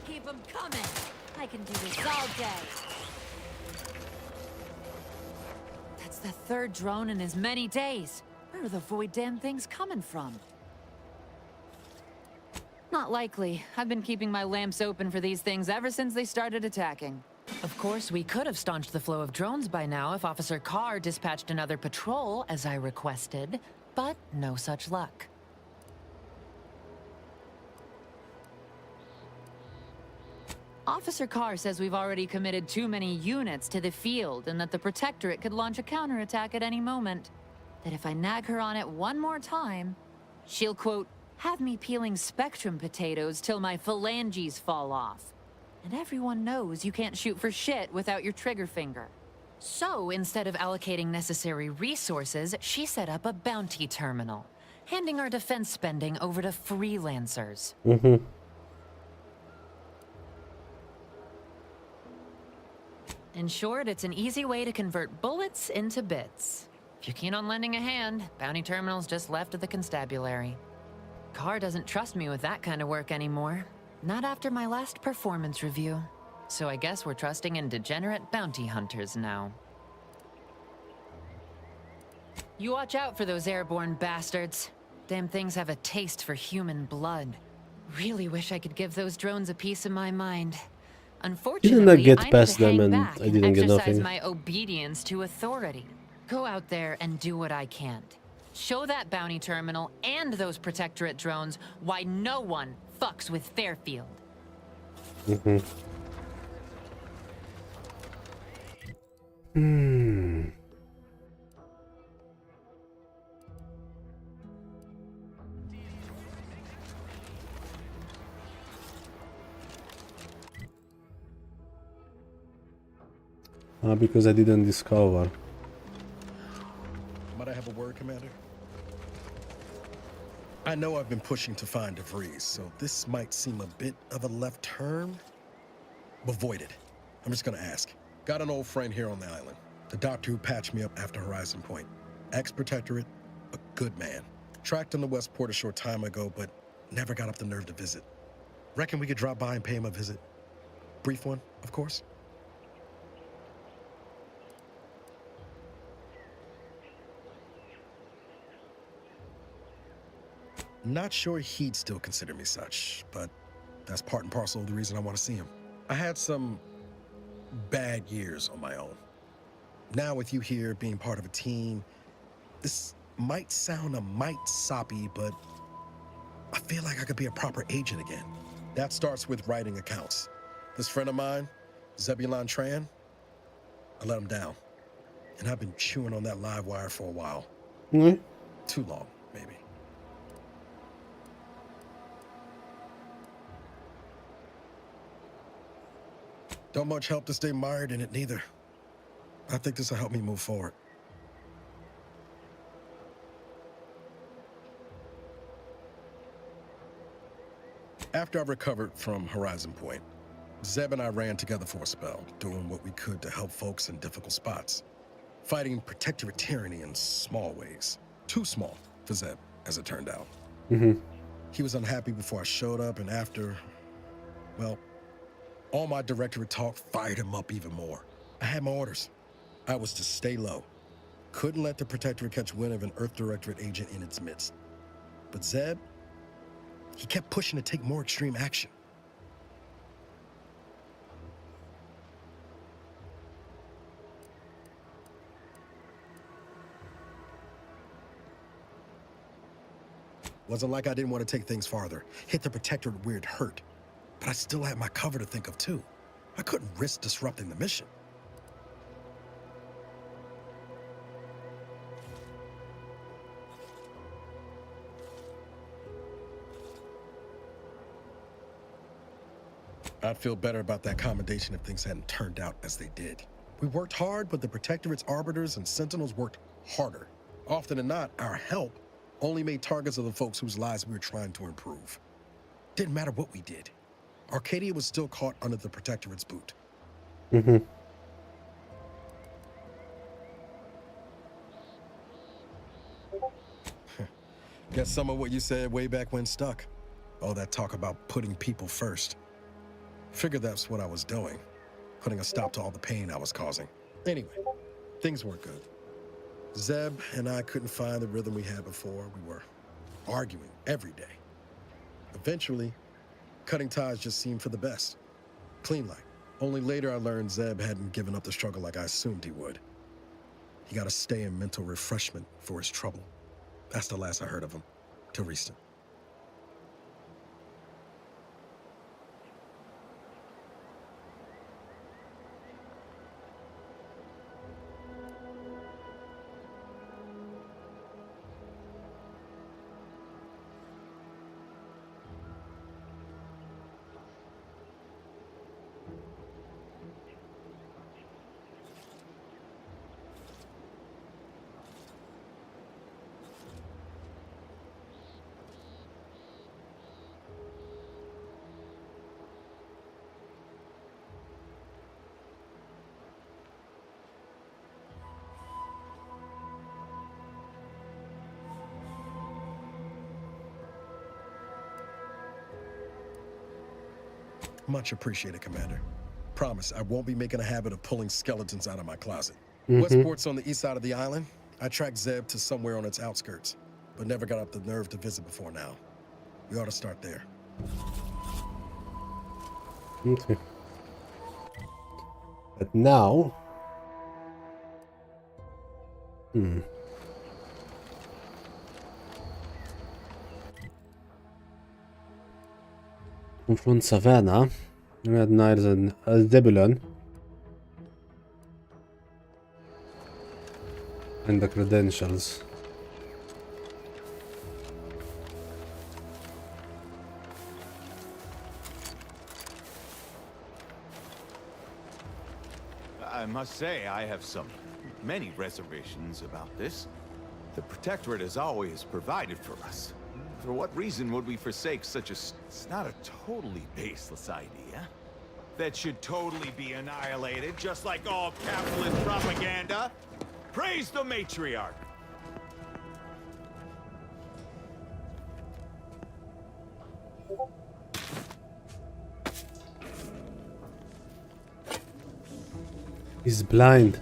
Keep them coming. I can do this all day. That's the third drone in as many days. Where are the Void damn things coming from? Not likely. I've been keeping my lamps open for these things ever since they started attacking. Of course, we could have staunched the flow of drones by now if Officer Carr dispatched another patrol, as I requested, but no such luck. Officer Carr says we've already committed too many units to the field and that the Protectorate could launch a counterattack at any moment. That if I nag her on it one more time, she'll, quote, have me peeling Spectrum potatoes till my phalanges fall off. And everyone knows you can't shoot for shit without your trigger finger. So instead of allocating necessary resources, she set up a bounty terminal, handing our defense spending over to freelancers. In short, it's an easy way to convert bullets into bits. If you're keen on lending a hand, bounty terminal's just left of the constabulary. Carr doesn't trust me with that kind of work anymore. Not after my last performance review. So I guess we're trusting in degenerate bounty hunters now. You watch out for those airborne bastards. Damn things have a taste for human blood. Really wish I could give those drones a piece of my mind. Unfortunately, Didn't I get I need past to hang them and back I didn't get exercise nothing? my obedience to authority. Go out there and do what I can't. Show that bounty terminal and those protectorate drones why no one fucks with Fairfield. Because I didn't discover. Might I have a word, Commander? I know I've been pushing to find DeVries, so this might seem a bit of a left turn, but void it. I'm just gonna ask. Got an old friend here on the island. The doctor who patched me up after Horizon Point. Ex-protectorate, a good man. Tracked him to Westport a short time ago, but never got up the nerve to visit. Reckon we could drop by and pay him a visit? Brief one, of course. Not sure he'd still consider me such, but that's part and parcel of the reason I want to see him. I had some bad years on my own. Now with you here being part of a team, this might sound a mite soppy, but I feel like I could be a proper agent again. That starts with writing accounts. This friend of mine, Zebulon Tran, I let him down. And I've been chewing on that live wire for a while. Too long, maybe. Don't much help to stay mired in it neither. I think this will help me move forward. After I recovered from Horizon Point, Zeb and I ran together for a spell, doing what we could to help folks in difficult spots. Fighting protectorate tyranny in small ways. Too small for Zeb, as it turned out. He was unhappy before I showed up, and after, well, all my directorate talk fired him up even more. I had my orders. I was to stay low. Couldn't let the Protectorate catch wind of an Earth Directorate agent in its midst. But Zeb, he kept pushing to take more extreme action. Wasn't like I didn't want to take things farther. Hit the Protectorate where it hurt. But I still had my cover to think of too. I couldn't risk disrupting the mission. I'd feel better about that commendation if things hadn't turned out as they did. We worked hard, but the Protectorate's arbiters and sentinels worked harder. Often than not, our help only made targets of the folks whose lives we were trying to improve. Didn't matter what we did. Arcadia was still caught under the Protectorate's boot. Guess some of what you said way back when stuck. All that talk about putting people first. Figured that's what I was doing. Putting a stop to all the pain I was causing. Anyway, things weren't good. Zeb and I couldn't find the rhythm we had before. We were arguing every day. Eventually, cutting ties just seemed for the best. Clean like. Only later I learned Zeb hadn't given up the struggle like I assumed he would. He got to stay in mental refreshment for his trouble. That's the last I heard of him, till recent. Much appreciated, Commander. Promise, I won't be making a habit of pulling skeletons out of my closet. Mhm. Westport's on the east side of the island. I tracked Zeb to somewhere on its outskirts, but never got up the nerve to visit before now. We ought to start there. Okay. But now... Confront Savannah. Red Knights and Zebulon. And the credentials. I must say, I have many reservations about this. The Protectorate has always provided for us. For what reason would we forsake such a... It's not a totally baseless idea. That should totally be annihilated, just like all capitalist propaganda. Praise the matriarch! He's blind.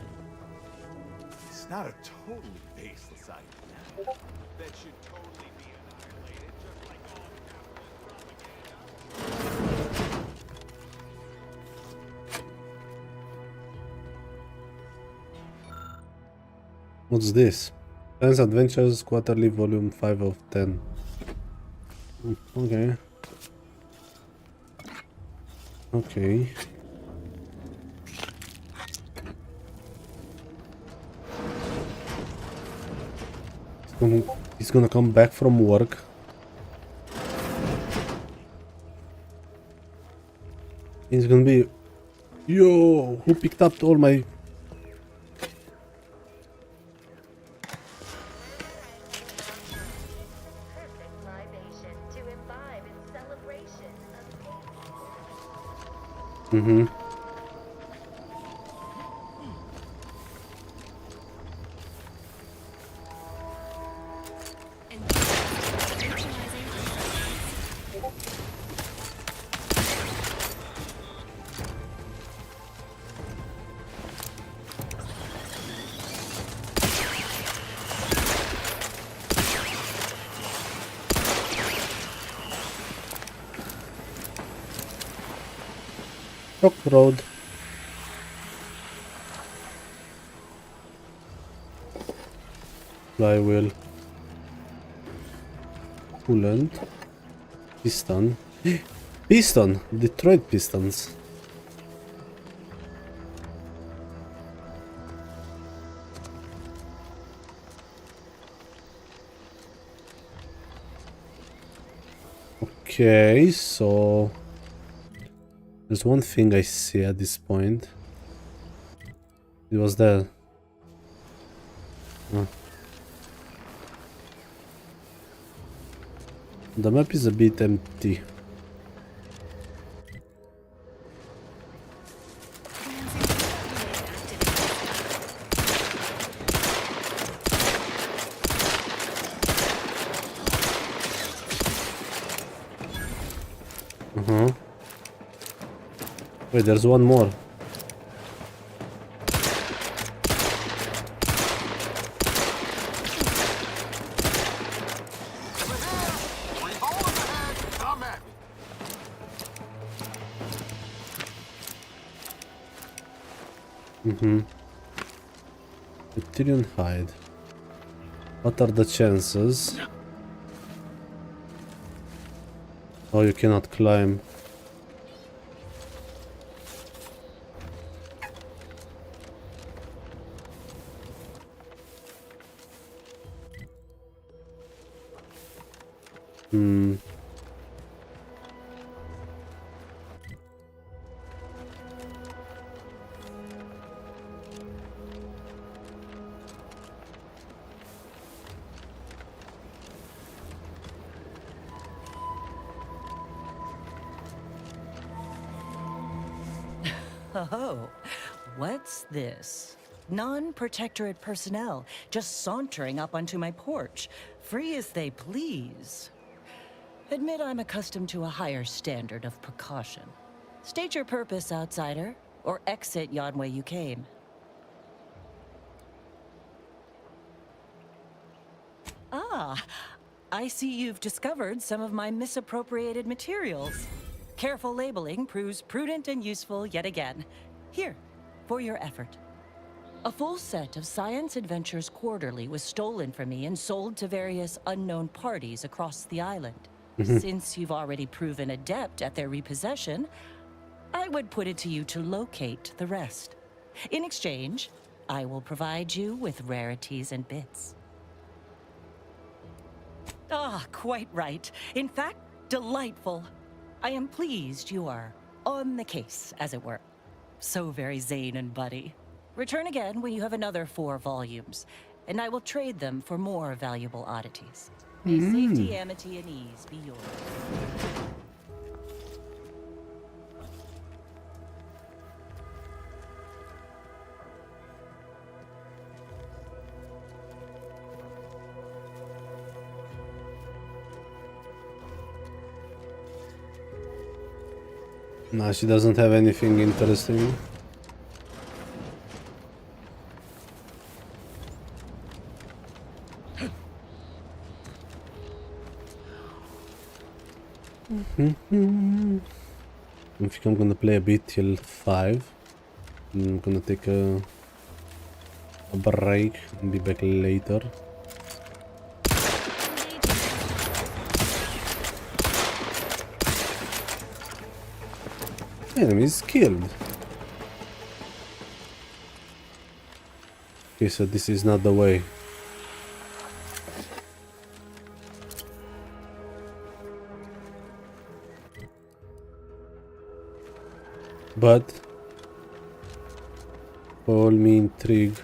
It's not a totally baseless idea. That should totally be annihilated, just like all capitalist propaganda. What's this? Dance Adventures Quarterly Volume 5 of 10. Okay. Okay. He's gonna come back from work. He's gonna be... Yo! Who picked up all my... Mm-hmm. Rock Road. Flywheel. Coolant. Piston. Piston! Detroit Pistons. Okay, so... There's one thing I see at this point. It was there. Oh. The map is a bit empty. Wait, there's one more. Reptilian hide. What are the chances? Oh, you cannot climb. Oh, what's this? Non-protectorate personnel just sauntering up onto my porch, free as they please. Admit I'm accustomed to a higher standard of precaution. State your purpose, outsider, or exit yon way you came. Ah, I see you've discovered some of my misappropriated materials. Careful labeling proves prudent and useful yet again. Here, for your effort. A full set of Science Adventures Quarterly was stolen from me and sold to various unknown parties across the island. Since you've already proven adept at their repossession, I would put it to you to locate the rest. In exchange, I will provide you with rarities and bits. Ah, quite right. In fact, delightful. I am pleased you are on the case, as it were. So very Zane and Buddy. Return again when you have another 4 volumes, and I will trade them for more valuable oddities. May safety, amity, and ease be yours. No, she doesn't have anything interesting. I think I'm gonna play a bit till 5. I'm gonna take a break and be back later. Enemy is killed. Okay, so this is not the way. But all me intrigue.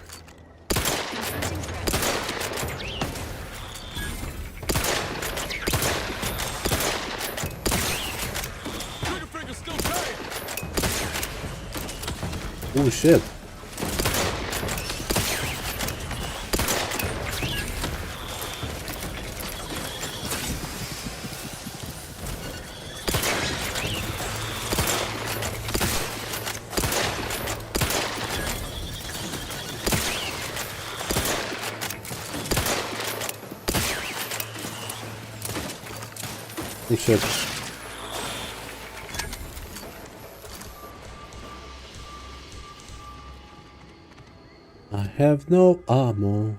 Oh shit. Oh shit. I have no ammo.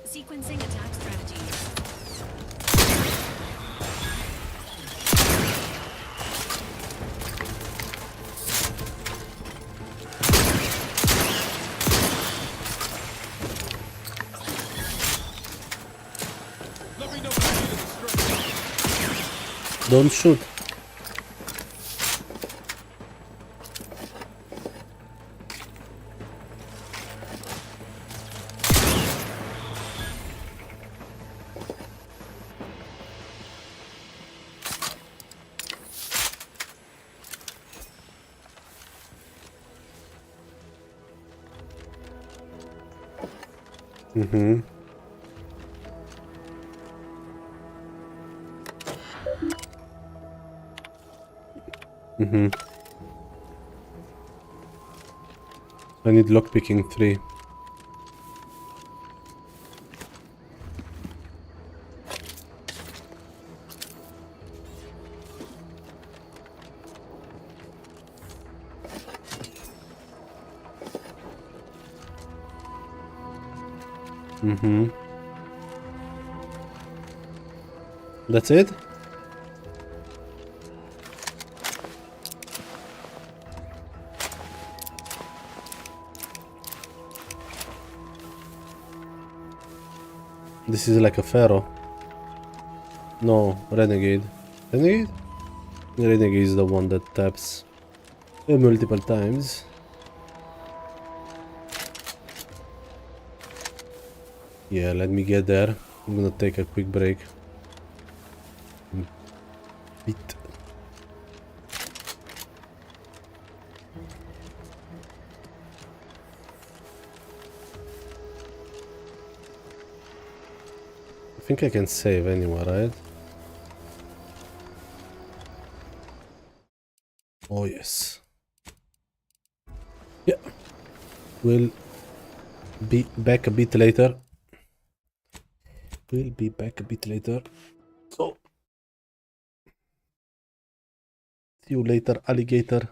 Sequencing attack strategies. Don't shoot. I need lockpicking 3. That's it? This is like a pharaoh. No, renegade. Renegade? Renegade is the one that taps multiple times. Yeah, let me get there. I'm gonna take a quick break. Bit. think I can save anywhere, right? Oh yes. Yeah. We'll be back a bit later. We'll be back a bit later. So see you later, alligator.